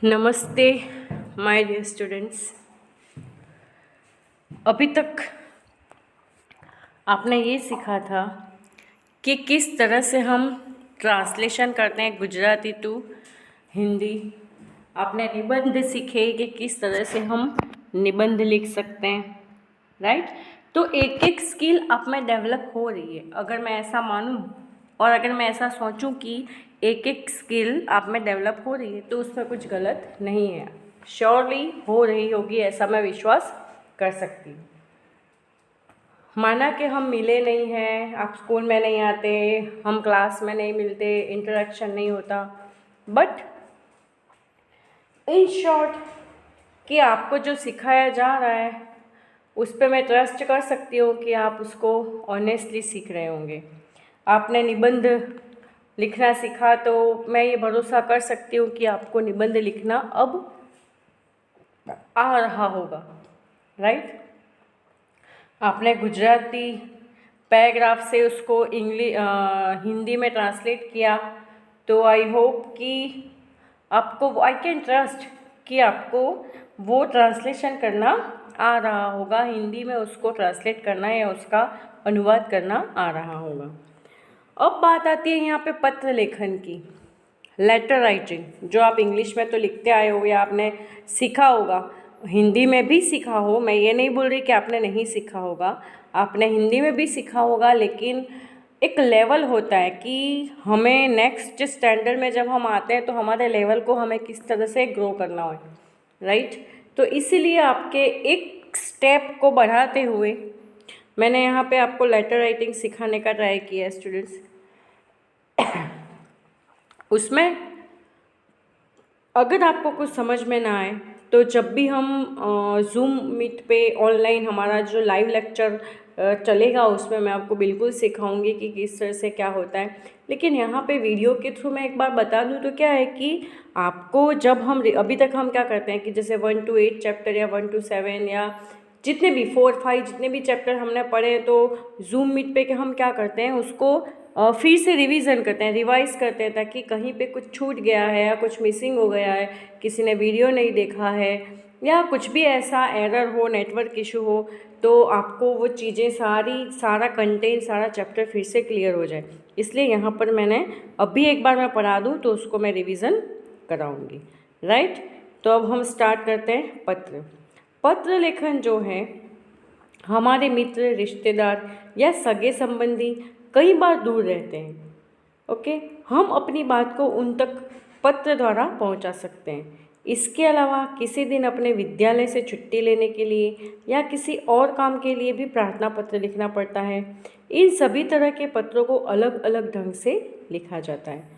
नमस्ते my dear students. अभी तक आपने ये सीखा था कि किस तरह से हम ट्रांसलेशन करते हैं गुजराती टू हिंदी। आपने निबंध सीखे कि किस तरह से हम निबंध लिख सकते हैं, राइट। तो एक एक स्किल आप में डेवलप हो रही है। अगर मैं ऐसा मानूं और अगर मैं ऐसा सोचूं कि एक एक स्किल आप में डेवलप हो रही है तो उसमें कुछ गलत नहीं है। श्योरली हो रही होगी, ऐसा मैं विश्वास कर सकती हूँ। माना कि हम मिले नहीं हैं, आप स्कूल में नहीं आते, हम क्लास में नहीं मिलते, इंटरेक्शन नहीं होता, बट इन शॉर्ट कि आपको जो सिखाया जा रहा है उस पर मैं ट्रस्ट कर सकती हूँ कि आप उसको ऑनेस्टली सीख रहे होंगे। आपने निबंध लिखना सीखा तो मैं ये भरोसा कर सकती हूँ कि आपको निबंध लिखना अब आ रहा होगा, राइट। आपने गुजराती पैराग्राफ से उसको हिंदी में ट्रांसलेट किया तो आई होप कि आपको, आई कैन ट्रस्ट कि आपको वो ट्रांसलेशन करना आ रहा होगा, हिंदी में उसको ट्रांसलेट करना या उसका अनुवाद करना आ रहा होगा। अब बात आती है यहाँ पे पत्र लेखन की, लेटर राइटिंग, जो आप इंग्लिश में तो लिखते आए हो या आपने सीखा होगा, हिंदी में भी सीखा हो। मैं ये नहीं बोल रही कि आपने नहीं सीखा होगा, आपने हिंदी में भी सीखा होगा, लेकिन एक लेवल होता है कि हमें नेक्स्ट स्टैंडर्ड में जब हम आते हैं तो हमारे लेवल को हमें किस तरह से ग्रो करना हो, राइट। तो इसीलिए आपके एक स्टेप को बढ़ाते हुए मैंने यहाँ पे आपको लेटर राइटिंग सिखाने का ट्राई किया स्टूडेंट्स। उसमें अगर आपको कुछ समझ में ना आए तो जब भी हम जूम मीट पे ऑनलाइन हमारा जो लाइव लेक्चर चलेगा उसमें मैं आपको बिल्कुल सिखाऊंगी कि किस तरह से क्या होता है। लेकिन यहाँ पे वीडियो के थ्रू मैं एक बार बता दूँ तो क्या है कि आपको जब हम अभी तक हम क्या करते हैं कि जैसे 1 to 8 चैप्टर या 1 to 7 या जितने भी 4 5 जितने भी चैप्टर हमने पढ़े हैं तो जूम मीट पे के हम क्या करते हैं उसको फिर से रिवीजन करते हैं, रिवाइज करते हैं, ताकि कहीं पे कुछ छूट गया है या कुछ मिसिंग हो गया है, किसी ने वीडियो नहीं देखा है या कुछ भी ऐसा एरर हो, नेटवर्क इशू हो, तो आपको वो चीज़ें सारा कंटेंट सारा चैप्टर फिर से क्लियर हो जाए। इसलिए यहाँ पर मैंने अभी एक बार मैं पढ़ा दूँ तो उसको मैं रिवीजन कराऊंगी, राइट। तो अब हम स्टार्ट करते हैं। पत्र लेखन जो है, हमारे मित्र, रिश्तेदार या सगे संबंधी कई बार दूर रहते हैं, ओके। हम अपनी बात को उन तक पत्र द्वारा पहुंचा सकते हैं। इसके अलावा किसी दिन अपने विद्यालय से छुट्टी लेने के लिए या किसी और काम के लिए भी प्रार्थना पत्र लिखना पड़ता है। इन सभी तरह के पत्रों को अलग अलग ढंग से लिखा जाता है।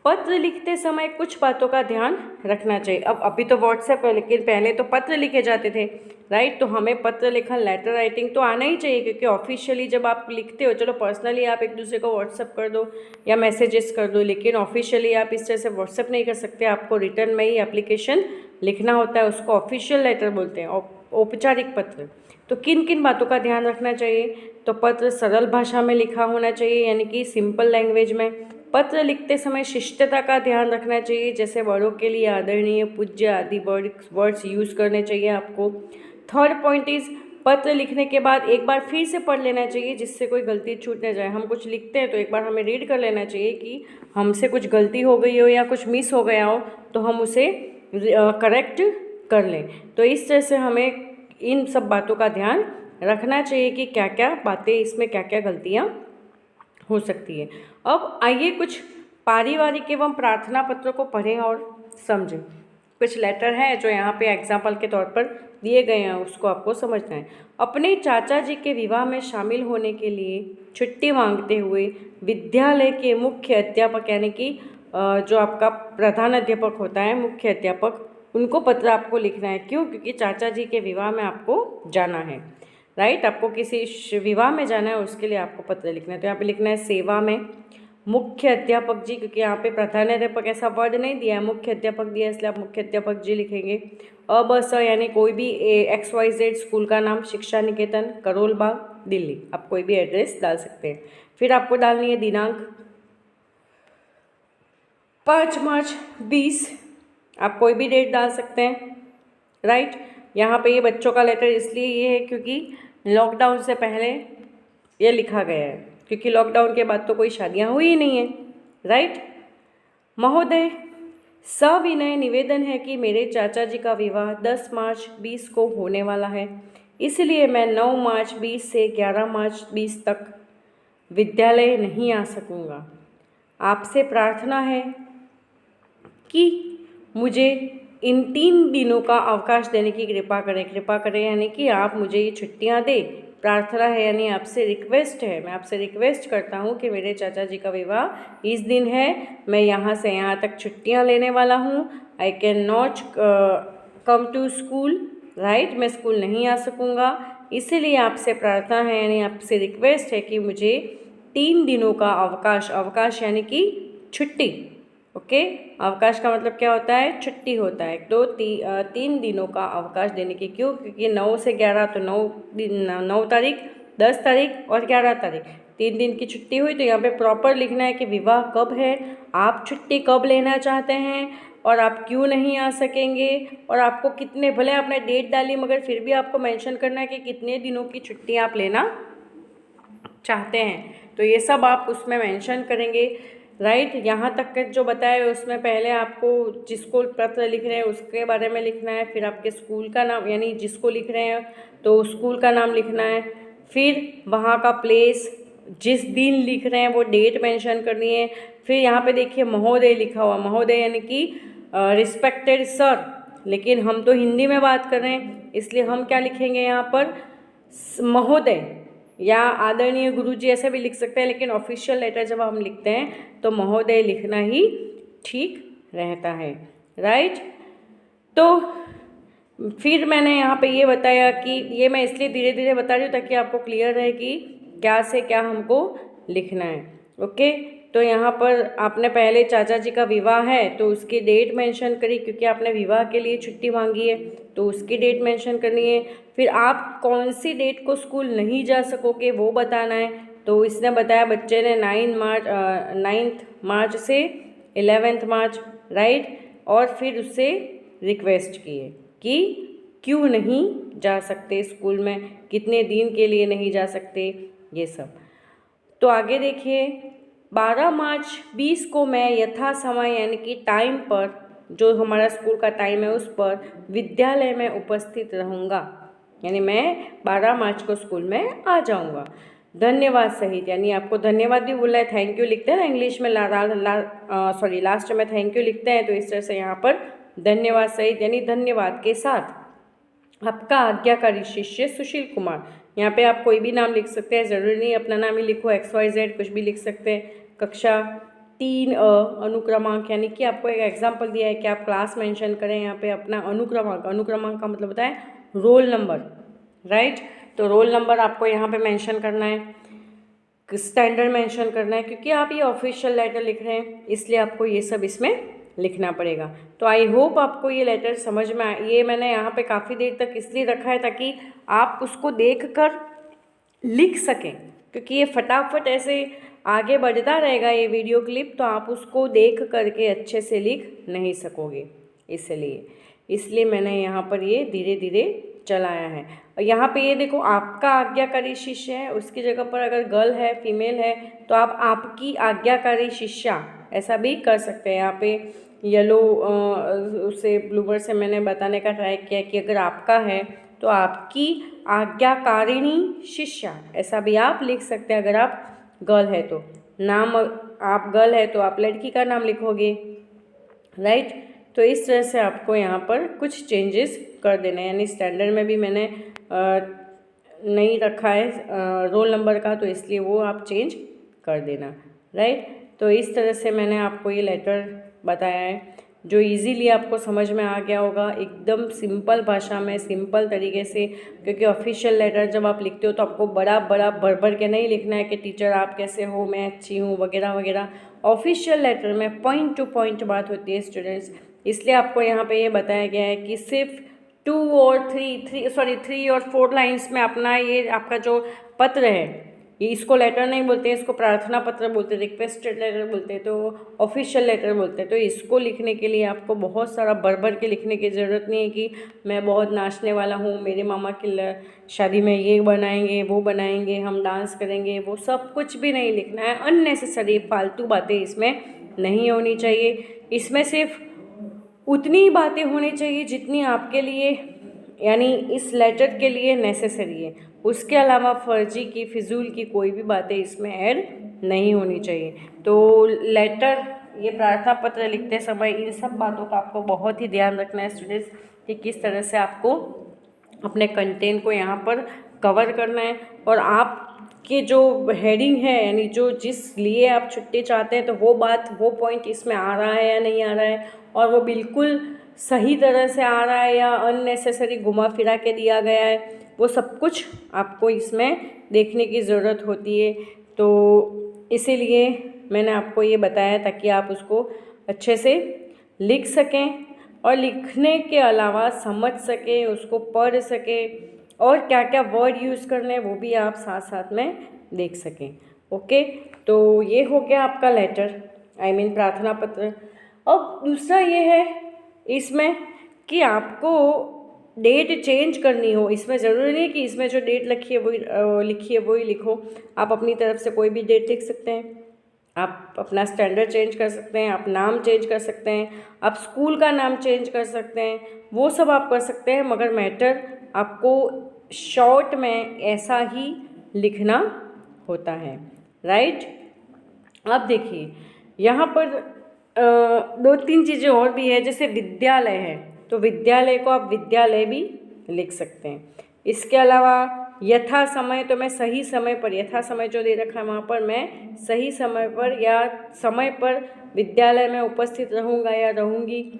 पत्र लिखते समय कुछ बातों का ध्यान रखना चाहिए। अब अभी तो व्हाट्सएप है, लेकिन पहले तो पत्र लिखे जाते थे, राइट। तो हमें पत्र लेखन, लेटर राइटिंग तो आना ही चाहिए, क्योंकि ऑफिशियली जब आप लिखते हो, चलो पर्सनली आप एक दूसरे को व्हाट्सएप कर दो या मैसेजेस कर दो, लेकिन ऑफिशियली आप इस तरह से व्हाट्सएप नहीं कर सकते। आपको रिटर्न में ही एप्लीकेशन लिखना होता है, उसको ऑफिशियल लेटर बोलते हैं, औपचारिक पत्र। तो किन किन बातों का ध्यान रखना चाहिए? तो पत्र सरल भाषा में लिखा होना चाहिए, यानी कि सिंपल लैंग्वेज में। पत्र लिखते समय शिष्टता का ध्यान रखना चाहिए, जैसे बड़ों के लिए आदरणीय, पूज्य आदि वर्ड्स यूज़ करने चाहिए आपको। थर्ड पॉइंट इज़, पत्र लिखने के बाद एक बार फिर से पढ़ लेना चाहिए, जिससे कोई गलती छूट न जाए। हम कुछ लिखते हैं तो एक बार हमें रीड कर लेना चाहिए कि हमसे कुछ गलती हो गई हो या कुछ मिस हो गया हो तो हम उसे करेक्ट कर लें। तो इस तरह से हमें इन सब बातों का ध्यान रखना चाहिए कि क्या क्या बातें, इसमें क्या क्या गलतियाँ हो सकती है। अब आइए कुछ पारिवारिक एवं प्रार्थना पत्रों को पढ़ें और समझें। कुछ लेटर हैं जो यहाँ पे एग्जाम्पल के तौर पर दिए गए हैं, उसको आपको समझना है। अपने चाचा जी के विवाह में शामिल होने के लिए छुट्टी मांगते हुए विद्यालय के मुख्य अध्यापक, यानी कि जो आपका प्रधान अध्यापक होता है, मुख्य अध्यापक, उनको पत्र आपको लिखना है। क्यों? क्योंकि चाचा जी के विवाह में आपको जाना है, राइट। आपको किसी विवाह में जाना है, उसके लिए आपको पत्र लिखना है। तो यहाँ पे लिखना है सेवा में मुख्य अध्यापक जी, क्योंकि यहाँ पे प्रधान अध्यापक ऐसा वर्ड नहीं दिया है, मुख्य अध्यापक दिया है, इसलिए आप मुख्य अध्यापक जी लिखेंगे। अब स यानी कोई भी XYZ स्कूल का नाम, शिक्षा निकेतन, करोल बाग, दिल्ली, आप कोई भी एड्रेस डाल सकते हैं। फिर आपको डालनी है दिनांक 5 मार्च 20 आप कोई भी डेट डाल सकते हैं, राइट। यहाँ पे ये बच्चों का लेटर इसलिए ये है क्योंकि लॉकडाउन से पहले ये लिखा गया है, क्योंकि लॉकडाउन के बाद तो कोई शादियाँ हुई ही नहीं है, राइट। महोदय, सविनय निवेदन है कि मेरे चाचा जी का विवाह 10 मार्च 20 को होने वाला है, इसलिए मैं 9 मार्च 20 से 11 मार्च 20 तक विद्यालय नहीं आ सकूँगा। आपसे प्रार्थना है कि मुझे इन 3 दिनों का अवकाश देने की कृपा करें। कृपा करें यानी कि आप मुझे ये छुट्टियाँ दें। प्रार्थना है यानी आपसे रिक्वेस्ट है, मैं आपसे रिक्वेस्ट करता हूँ कि मेरे चाचा जी का विवाह इस दिन है, मैं यहाँ से यहाँ तक छुट्टियाँ लेने वाला हूँ। I can not come to school, right, मैं स्कूल नहीं आ सकूँगा, इसीलिए आपसे प्रार्थना है यानी आपसे रिक्वेस्ट है कि मुझे 3 दिनों का अवकाश, अवकाश यानी कि छुट्टी, ओके। अवकाश का मतलब क्या होता है? छुट्टी होता है। तो 3 दिनों का अवकाश देने की, क्यों? क्योंकि 9 से 11 तो 9 तारीख, 10 तारीख और 11 तारीख 3 दिन की छुट्टी हुई। तो यहाँ पे प्रॉपर लिखना है कि विवाह कब है, आप छुट्टी कब लेना चाहते हैं और आप क्यों नहीं आ सकेंगे, और आपको कितने, भले आपने डेट डाली मगर फिर भी आपको मेंशन करना है कि कितने दिनों की छुट्टी आप लेना चाहते हैं। तो ये सब आप उसमें मेंशन करेंगे, राइट। यहाँ तक के जो बताया उसमें पहले आपको जिसको पत्र लिख रहे हैं उसके बारे में लिखना है, फिर आपके स्कूल का नाम, यानी जिसको लिख रहे हैं तो स्कूल का नाम लिखना है, फिर वहाँ का प्लेस, जिस दिन लिख रहे हैं वो डेट मेंशन करनी है। फिर यहाँ पे देखिए महोदय लिखा हुआ, महोदय यानी कि रिस्पेक्टेड सर, लेकिन हम तो हिंदी में बात कर रहे हैं इसलिए हम क्या लिखेंगे यहाँ पर? महोदय या आदरणीय गुरुजी ऐसे भी लिख सकते हैं, लेकिन ऑफिशियल लेटर जब हम लिखते हैं तो महोदय लिखना ही ठीक रहता है, राइट। तो फिर मैंने यहाँ पे ये बताया कि ये मैं इसलिए धीरे धीरे बता रही हूँ ताकि आपको क्लियर रहे कि क्या से क्या हमको लिखना है, ओके। तो यहाँ पर आपने पहले चाचा जी का विवाह है तो उसकी डेट मेंशन करी, क्योंकि आपने विवाह के लिए छुट्टी मांगी है तो उसकी डेट मेंशन करनी है। फिर आप कौन सी डेट को स्कूल नहीं जा सकोगे वो बताना है। तो इसने बताया बच्चे ने 9 मार्च से 11 मार्च, राइट, और फिर उससे रिक्वेस्ट की है कि क्यों नहीं जा सकते स्कूल में, कितने दिन के लिए नहीं जा सकते, ये सब। तो आगे देखिए, 12 मार्च 20 को मैं यथा समय यानी कि टाइम पर, जो हमारा स्कूल का टाइम है उस पर विद्यालय में उपस्थित रहूँगा, यानी मैं 12 मार्च को स्कूल में आ जाऊँगा। धन्यवाद सहित, यानी आपको धन्यवाद भी बोला है, थैंक यू लिखते हैं ना इंग्लिश में, लास्ट में थैंक यू लिखते हैं, तो इस तरह से यहाँ पर धन्यवाद सहित यानी धन्यवाद के साथ आपका आज्ञाकारी शिष्य सुशील कुमार। यहाँ पे आप कोई भी नाम लिख सकते हैं, ज़रूरी नहीं अपना नाम ही लिखो, XYZ कुछ भी लिख सकते हैं। कक्षा 3 अनुक्रमांक, यानी कि आपको एक एग्जाम्पल दिया है कि आप क्लास मेंशन करें, यहाँ पे अपना अनुक्रमांक, अनुक्रमांक का मतलब होता है रोल नंबर, राइट। तो रोल नंबर आपको यहाँ पे मेंशन करना है, स्टैंडर्ड मेंशन करना है, क्योंकि आप ये ऑफिशियल लेटर लिख रहे हैं इसलिए आपको ये सब इसमें लिखना पड़ेगा। तो आई होप आपको ये लेटर समझ में आए। ये मैंने यहाँ पे काफ़ी देर तक इसलिए रखा है ताकि आप उसको देखकर लिख सकें, क्योंकि ये फटाफट ऐसे आगे बढ़ता रहेगा ये वीडियो क्लिप, तो आप उसको देख करके अच्छे से लिख नहीं सकोगे, इसलिए मैंने यहाँ पर ये धीरे धीरे चलाया है। और यहाँ पे ये देखो, आपका आज्ञाकारी शिष्य है, उसकी जगह पर अगर गर्ल है, फीमेल है, तो आप आपकी आज्ञाकारी शिष्या ऐसा भी कर सकते हैं। यहाँ पे येलो से ब्लूबर से मैंने बताने का ट्राई किया कि अगर आपका है तो आपकी आज्ञाकारिणी शिष्या ऐसा भी आप लिख सकते हैं। अगर आप गर्ल है तो नाम, आप गर्ल है तो आप लड़की का नाम लिखोगे, राइट। तो इस तरह से आपको यहाँ पर कुछ चेंजेस कर देना है, यानी स्टैंडर्ड में भी मैंने नहीं रखा है रोल नंबर का, तो इसलिए वो आप चेंज कर देना, राइट। तो इस तरह से मैंने आपको ये लेटर बताया है जो इजीली आपको समझ में आ गया होगा, एकदम सिंपल भाषा में, सिंपल तरीके से, क्योंकि ऑफिशियल लेटर जब आप लिखते हो तो आपको बड़ा बड़ा भर के नहीं लिखना है कि टीचर आप कैसे हो, मैं अच्छी हूँ वगैरह वगैरह। ऑफिशियल लेटर में पॉइंट टू पॉइंट बात होती है स्टूडेंट्स, इसलिए आपको यहाँ पे ये बताया गया है कि सिर्फ 3 और 4 लाइन्स में अपना ये आपका जो पत्र है ये इसको लेटर नहीं बोलते, इसको प्रार्थना पत्र बोलते हैं, रिक्वेस्टेड लेटर बोलते हैं, तो ऑफिशियल लेटर बोलते हैं। तो इसको लिखने के लिए आपको बहुत सारा भर के लिखने की ज़रूरत नहीं है कि मैं बहुत नाचने वाला हूँ, मेरे मामा की शादी में ये बनाएंगे, वो बनाएंगे, हम डांस करेंगे, वो सब कुछ भी नहीं लिखना है। अननेसेसरी फालतू बातें इसमें नहीं होनी चाहिए। इसमें सिर्फ उतनी ही बातें होनी चाहिए जितनी आपके लिए, यानी इस लेटर के लिए नेसेसरी है। उसके अलावा फर्जी की, फिजूल की कोई भी बातें इसमें ऐड नहीं होनी चाहिए। तो लेटर, ये प्रार्थना पत्र लिखते समय इन सब बातों का आपको बहुत ही ध्यान रखना है स्टूडेंट्स, कि किस तरह से आपको अपने कंटेंट को यहाँ पर कवर करना है। और आपके जो हेडिंग है, यानी जो जिस लिए आप छुट्टी चाहते हैं, तो वो बात, वो पॉइंट इसमें आ रहा है या नहीं आ रहा है, और वो बिल्कुल सही तरह से आ रहा है या अननेसेसरी घुमा फिरा के दिया गया है, वो सब कुछ आपको इसमें देखने की ज़रूरत होती है। तो इसीलिए मैंने आपको ये बताया ताकि आप उसको अच्छे से लिख सकें, और लिखने के अलावा समझ सकें, उसको पढ़ सकें, और क्या क्या वर्ड यूज़ करने हैं वो भी आप साथ साथ में देख सकें। ओके, तो ये हो गया आपका लेटर, आई मीन प्रार्थना पत्र। अब दूसरा ये है इसमें कि आपको डेट चेंज करनी हो। इसमें ज़रूरी नहीं कि इसमें जो डेट लिखी है वही लिखो, आप अपनी तरफ से कोई भी डेट लिख सकते हैं। आप अपना स्टैंडर्ड चेंज कर सकते हैं, आप नाम चेंज कर सकते हैं, आप स्कूल का नाम चेंज कर सकते हैं, वो सब आप कर सकते हैं, मगर मैटर आपको शॉर्ट में ऐसा ही लिखना होता है, राइट। अब देखिए यहाँ पर दो तीन चीज़ें और भी है, जैसे विद्यालय है, तो विद्यालय को आप विद्यालय भी लिख सकते हैं। इसके अलावा यथा समय, तो मैं सही समय पर, यथा समय जो दे रखा है वहाँ पर मैं सही समय पर या समय पर विद्यालय में उपस्थित रहूँगा या रहूँगी,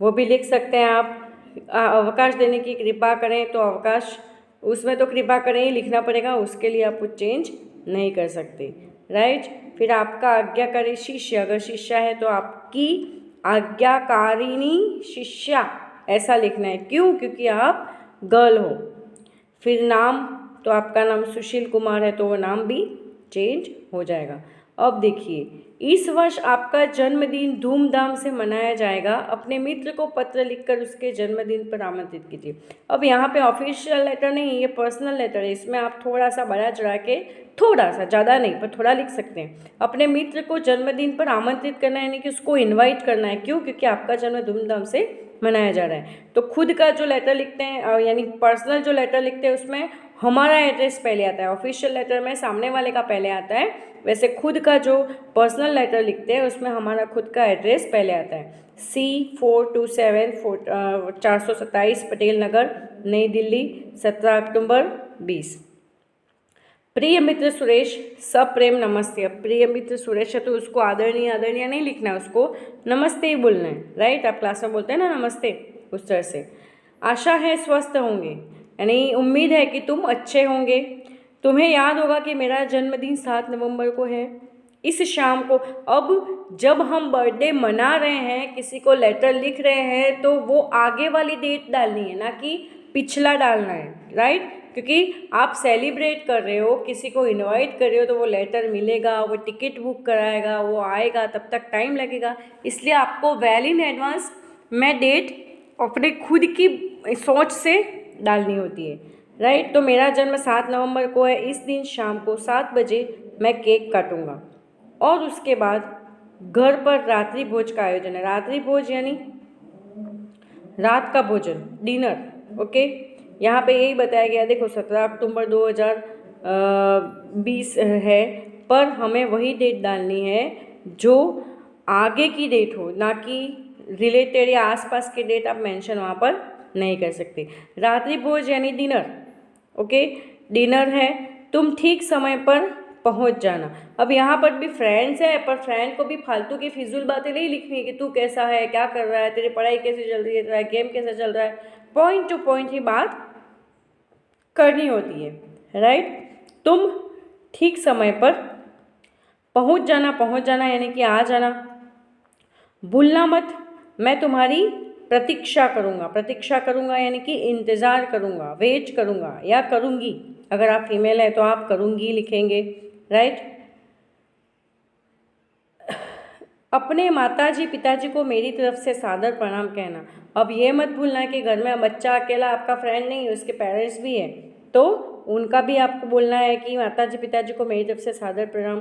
वो भी लिख सकते हैं आप। अवकाश देने की कृपा करें, तो अवकाश, उसमें तो कृपा करें ही लिखना पड़ेगा, उसके लिए आप कुछ चेंज नहीं कर सकते, राइट। फिर आपका आज्ञाकारी शिष्य, अगर शिष्या है तो आपकी आज्ञाकारिणी शिष्या ऐसा लिखना है। क्यों? क्योंकि आप गर्ल हो। फिर नाम, तो आपका नाम सुशील कुमार है तो वो नाम भी चेंज हो जाएगा। अब देखिए, इस वर्ष आपका जन्मदिन धूमधाम से मनाया जाएगा, अपने मित्र को पत्र लिखकर उसके जन्मदिन पर आमंत्रित कीजिए। अब यहाँ पे ऑफिशियल लेटर नहीं, ये पर्सनल लेटर है, इसमें आप थोड़ा सा बढ़ा चढ़ा के, थोड़ा सा, ज़्यादा नहीं पर थोड़ा लिख सकते हैं। अपने मित्र को जन्मदिन पर आमंत्रित करना है, यानी कि उसको इन्वाइट करना है। क्यों? क्योंकि आपका जन्म धूमधाम से मनाया जा रहा है। तो खुद का जो लेटर लिखते हैं, यानी पर्सनल जो लेटर लिखते हैं, उसमें हमारा एड्रेस पहले आता है। ऑफिशियल लेटर में सामने वाले का पहले आता है, वैसे खुद का जो पर्सनल लेटर लिखते हैं उसमें हमारा खुद का एड्रेस पहले आता है। C427 427 पटेल नगर, नई दिल्ली, 17 अक्टूबर 20। प्रिय मित्र सुरेश, सप्रेम नमस्ते। अब प्रिय मित्र सुरेश है तो उसको आदरणीय नहीं लिखना है, उसको नमस्ते ही बोलना है, राइट। आप क्लास में बोलते हैं ना नमस्ते, उस तरह से। आशा है स्वस्थ होंगे, यानी उम्मीद है कि तुम अच्छे होंगे। तुम्हें याद होगा कि मेरा जन्मदिन 7 नवंबर को है। इस शाम को, अब जब हम बर्थडे मना रहे हैं, किसी को लेटर लिख रहे हैं, तो वो आगे वाली डेट डालनी है, ना कि पिछला डालना है, राइट। क्योंकि आप सेलिब्रेट कर रहे हो, किसी को इनवाइट कर रहे हो, तो वो लेटर मिलेगा, वो टिकट बुक कराएगा, वो आएगा, तब तक टाइम लगेगा। इसलिए आपको वेल इन एडवांस में डेट अपने खुद की सोच से डालनी होती है, राइट। तो मेरा जन्म 7 नवंबर को है। इस दिन शाम को 7 बजे मैं केक काटूंगा, और उसके बाद घर पर रात्रि भोज का आयोजन है। रात्रि भोज यानी रात का भोजन, डिनर, ओके। यहाँ पे यही बताया गया, देखो 17 अक्टूबर 2020 है, पर हमें वही डेट डालनी है जो आगे की डेट हो, ना कि रिलेटेड या आसपास की डेट आप मेंशन वहाँ पर नहीं कर सकते। रात्रि भोज यानी डिनर, ओके, डिनर है। तुम ठीक समय पर पहुँच जाना। अब यहाँ पर भी फ्रेंड्स है, पर फ्रेंड को भी फालतू की फिजूल बातें नहीं लिखनी है कि तू कैसा है, क्या कर रहा है, तेरी पढ़ाई कैसे चल रही है, तेरा गेम कैसा चल रहा है। पॉइंट टू पॉइंट ही बात करनी होती है, राइट। तुम ठीक समय पर पहुँच जाना यानी कि आ जाना। भूलना मत, मैं तुम्हारी प्रतीक्षा करूँगा, प्रतीक्षा करूँगा यानी कि इंतज़ार करूँगा, वेट करूँगा या करूँगी। अगर आप फीमेल है तो आप करूँगी लिखेंगे, राइट। अपने माताजी पिताजी को मेरी तरफ से सादर प्रणाम कहना। अब ये मत भूलना कि घर में बच्चा अकेला आपका फ्रेंड नहीं है, उसके पेरेंट्स भी हैं, तो उनका भी आपको बोलना है कि माताजी पिताजी को मेरी तरफ से सादर प्रणाम।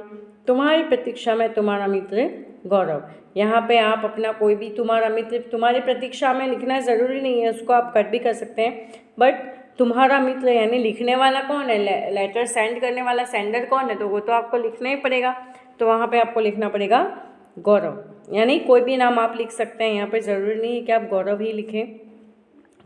तुम्हारी प्रतीक्षा में तुम्हारा मित्र गौरव। यहाँ पे आप अपना कोई भी तुम्हारा मित्र तुम्हारी प्रतीक्षा में लिखना ज़रूरी नहीं है, उसको आप कट भी कर सकते हैं, बट तुम्हारा मित्र यानी लिखने वाला कौन है, लेटर सेंड करने वाला सेंडर कौन है, तो वो तो आपको लिखना ही पड़ेगा। तो वहाँ पे आपको लिखना पड़ेगा गौरव, यानी कोई भी नाम आप लिख सकते हैं, यहाँ पे ज़रूरी नहीं है कि आप गौरव ही लिखें।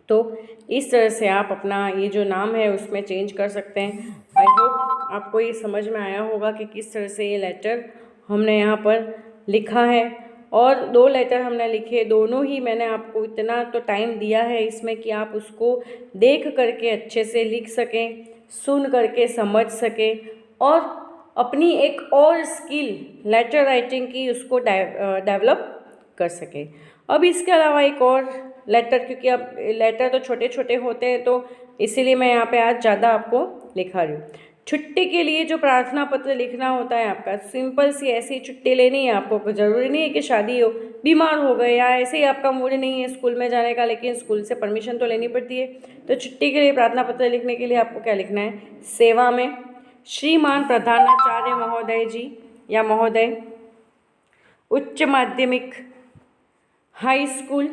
तो इस तरह से आप अपना ये जो नाम है उसमें चेंज कर सकते हैं। आई होप आपको ये समझ में आया होगा कि किस तरह से ये लेटर हमने यहाँ पर लिखा है। और 2 लेटर हमने लिखे, दोनों ही मैंने आपको इतना तो टाइम दिया है इसमें कि आप उसको देख करके अच्छे से लिख सकें, सुन करके समझ सकें और अपनी एक और स्किल लेटर राइटिंग की उसको डेवलप कर सके। अब इसके अलावा एक और लेटर, क्योंकि अब लेटर तो छोटे छोटे होते हैं तो इसीलिए मैं यहाँ पे आज ज़्यादा आपको लिखा रही हूँ। छुट्टी के लिए जो प्रार्थना पत्र लिखना होता है आपका, सिंपल सी ऐसी छुट्टी लेनी है आपको। ज़रूरी नहीं है कि शादी हो, बीमार हो गए या ऐसे ही आपका मूड नहीं है स्कूल में जाने का, लेकिन स्कूल से परमिशन तो लेनी पड़ती है। तो छुट्टी के लिए प्रार्थना पत्र लिखने के लिए आपको क्या लिखना है, सेवा में श्रीमान प्रधानाचार्य महोदय जी या महोदय, उच्च माध्यमिक, हाई स्कूल,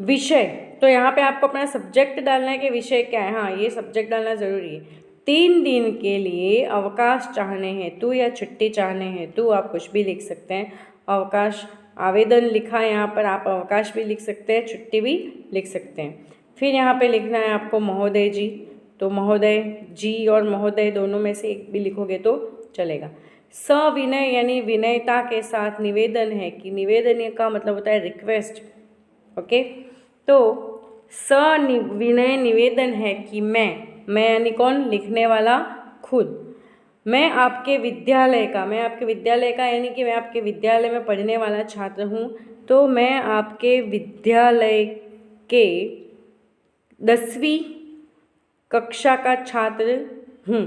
विषय, तो यहाँ पे आपको अपना सब्जेक्ट डालना है कि विषय क्या है। हाँ, ये सब्जेक्ट डालना ज़रूरी है। 3 दिन के लिए अवकाश चाहने हेतु या छुट्टी चाहने हेतु आप कुछ भी लिख सकते हैं। अवकाश आवेदन लिखा है यहाँ पर, आप अवकाश भी लिख सकते हैं, छुट्टी भी लिख सकते हैं। फिर यहाँ पे लिखना है आपको महोदय जी, तो महोदय जी और महोदय दोनों में से एक भी लिखोगे तो चलेगा। सविनय यानी विनयता के साथ निवेदन है कि, निवेदन का मतलब होता है रिक्वेस्ट, ओके। तो सविनय निवेदन है कि मैं यानी कौन, लिखने वाला खुद, मैं आपके विद्यालय का यानी कि मैं आपके विद्यालय में पढ़ने वाला छात्र हूँ, तो मैं आपके विद्यालय के 10वीं कक्षा का छात्र हूँ।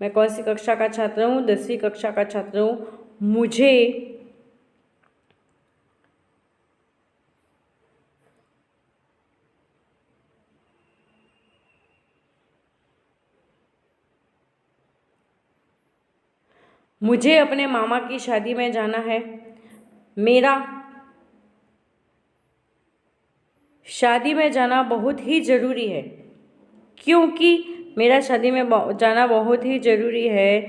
मैं कौन सी कक्षा का छात्र हूँ, 10वीं कक्षा का छात्र हूँ। मुझे अपने मामा की शादी में जाना है। मेरा शादी में जाना बहुत ही ज़रूरी है, क्योंकि मेरा शादी में जाना बहुत ही ज़रूरी है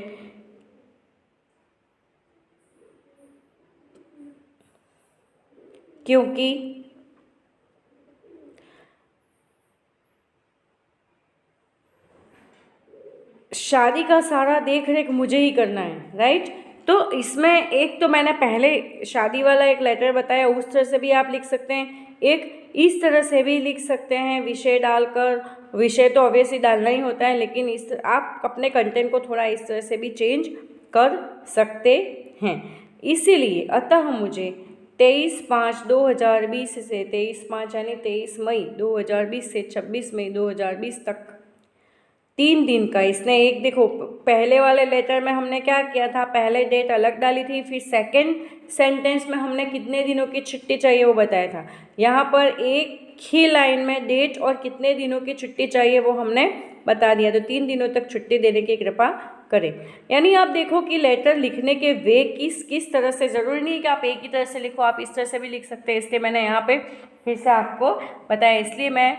क्योंकि शादी का सारा देख रेख मुझे ही करना है, राइट। तो इसमें एक तो मैंने पहले शादी वाला एक लेटर बताया, उस तरह से भी आप लिख सकते हैं, एक इस तरह से भी लिख सकते हैं विषय डालकर। विषय तो ऑब्वियसली डालना ही होता है, लेकिन इस आप अपने कंटेंट को थोड़ा इस तरह से भी चेंज कर सकते हैं। इसीलिए अतः मुझे 23/5/2020 से 23/5 यानी 23 मई 2020 से 26 मई 2020 तक 3 दिन का, इसने एक देखो पहले वाले लेटर में हमने क्या किया था, पहले डेट अलग डाली थी, फिर सेकंड सेंटेंस में हमने कितने दिनों की छुट्टी चाहिए वो बताया था। यहाँ पर एक ही लाइन में डेट और कितने दिनों की छुट्टी चाहिए वो हमने बता दिया। तो 3 दिनों तक छुट्टी देने की कृपा करें। यानी आप देखो कि लेटर लिखने के वे किस तरह से, ज़रूरी नहीं कि आप एक ही तरह से लिखो, आप इस तरह से भी लिख सकते हैं। इसलिए मैंने यहाँ पे फिर से आपको बताया। इसलिए मैं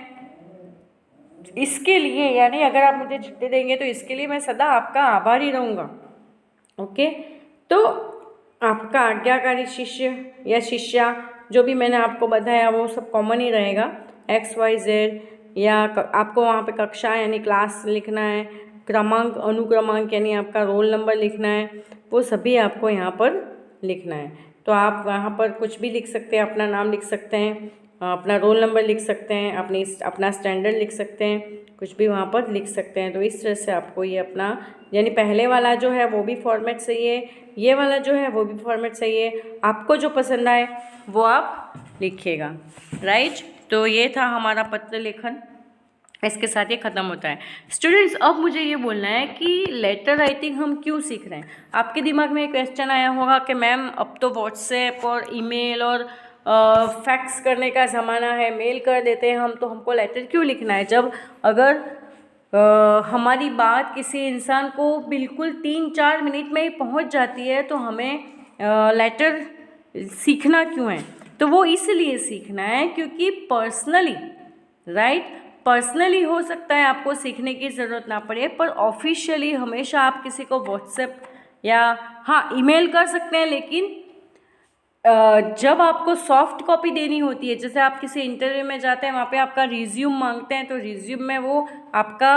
इसके लिए यानी अगर आप मुझे छुट्टी देंगे तो इसके लिए मैं सदा आपका आभारी रहूँगा, ओके। तो आपका आज्ञाकारी शिष्य या शिष्या, जो भी मैंने आपको बताया वो सब कॉमन ही रहेगा, XYZ, या आपको वहाँ पे कक्षा यानी क्लास लिखना है, क्रमांक अनुक्रमांक यानी आपका रोल नंबर लिखना है, वो सभी आपको यहाँ पर लिखना है। तो आप वहाँ पर कुछ भी लिख सकते हैं, अपना नाम लिख सकते हैं, अपना रोल नंबर लिख सकते हैं, अपना स्टैंडर्ड लिख सकते हैं, कुछ भी वहाँ पर लिख सकते हैं। तो इस तरह से आपको ये अपना यानी पहले वाला जो है वो भी फॉर्मेट सही है, ये वाला जो है वो भी फॉर्मेट सही है। आपको जो पसंद आए वो आप लिखिएगा, राइट। तो ये था हमारा पत्र लेखन, इसके साथ ये ख़त्म होता है। स्टूडेंट्स, अब मुझे ये बोलना है कि लेटर राइटिंग हम क्यों सीख रहे हैं। आपके दिमाग में एक क्वेश्चन आया होगा कि मैम अब तो व्हाट्सएप और ईमेल और फैक्स करने का ज़माना है, मेल कर देते हैं हम, तो हमको लेटर क्यों लिखना है। जब अगर हमारी बात किसी इंसान को बिल्कुल 3-4 मिनट में ही पहुंच जाती है तो हमें लेटर सीखना क्यों है। तो वो इसलिए सीखना है क्योंकि पर्सनली, राइट, पर्सनली हो सकता है आपको सीखने की ज़रूरत ना पड़े, पर ऑफिशियली हमेशा आप किसी को व्हाट्सएप या हाँ ईमेल कर सकते हैं, लेकिन जब आपको सॉफ्ट कॉपी देनी होती है, जैसे आप किसी इंटरव्यू में जाते हैं, वहाँ पे आपका रिज्यूम मांगते हैं, तो रिज्यूम में वो आपका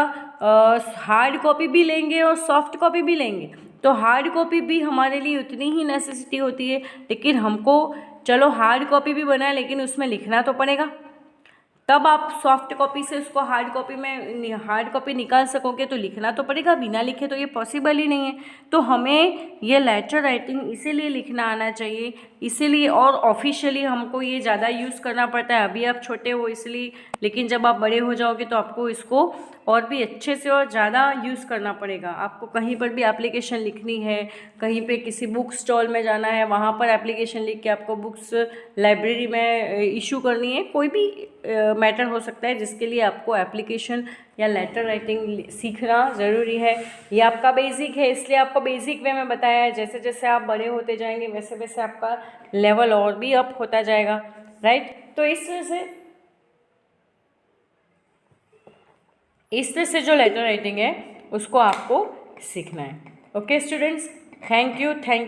हार्ड कॉपी भी लेंगे और सॉफ्ट कॉपी भी लेंगे। तो हार्ड कॉपी भी हमारे लिए उतनी ही नेसेसिटी होती है, लेकिन हमको चलो हार्ड कॉपी भी बनाए, लेकिन उसमें लिखना तो पड़ेगा, तब आप सॉफ्ट कॉपी से उसको हार्ड कॉपी में हार्ड कॉपी निकाल सकोगे, तो लिखना तो पड़ेगा, बिना लिखे तो ये पॉसिबल ही नहीं है। तो हमें ये लेटर राइटिंग इसीलिए लिखना आना चाहिए, इसीलिए, और ऑफिशियली हमको ये ज़्यादा यूज़ करना पड़ता है। अभी आप छोटे हो इसलिए, लेकिन जब आप बड़े हो जाओगे तो आपको इसको और भी अच्छे से और ज़्यादा यूज़ करना पड़ेगा। आपको कहीं पर भी एप्लीकेशन लिखनी है, कहीं पे किसी बुक स्टॉल में जाना है, वहाँ पर एप्लीकेशन लिख के आपको बुक्स लाइब्रेरी में इशू करनी है, कोई भी मैटर हो सकता है जिसके लिए आपको एप्लीकेशन या लेटर राइटिंग सीखना ज़रूरी है। ये आपका बेसिक है, इसलिए आपको बेसिक वे में बताया है। जैसे जैसे आप बड़े होते जाएंगे वैसे वैसे आपका लेवल और भी अप होता जाएगा, राइट। तो इस तरह से जो लेटर राइटिंग है उसको आपको सीखना है। Okay students, thank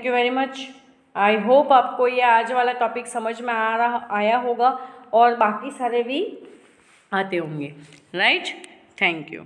you very much. I hope आपको ये आज वाला टॉपिक समझ में आया होगा और बाकी सारे भी आते होंगे, राइट। Thank you.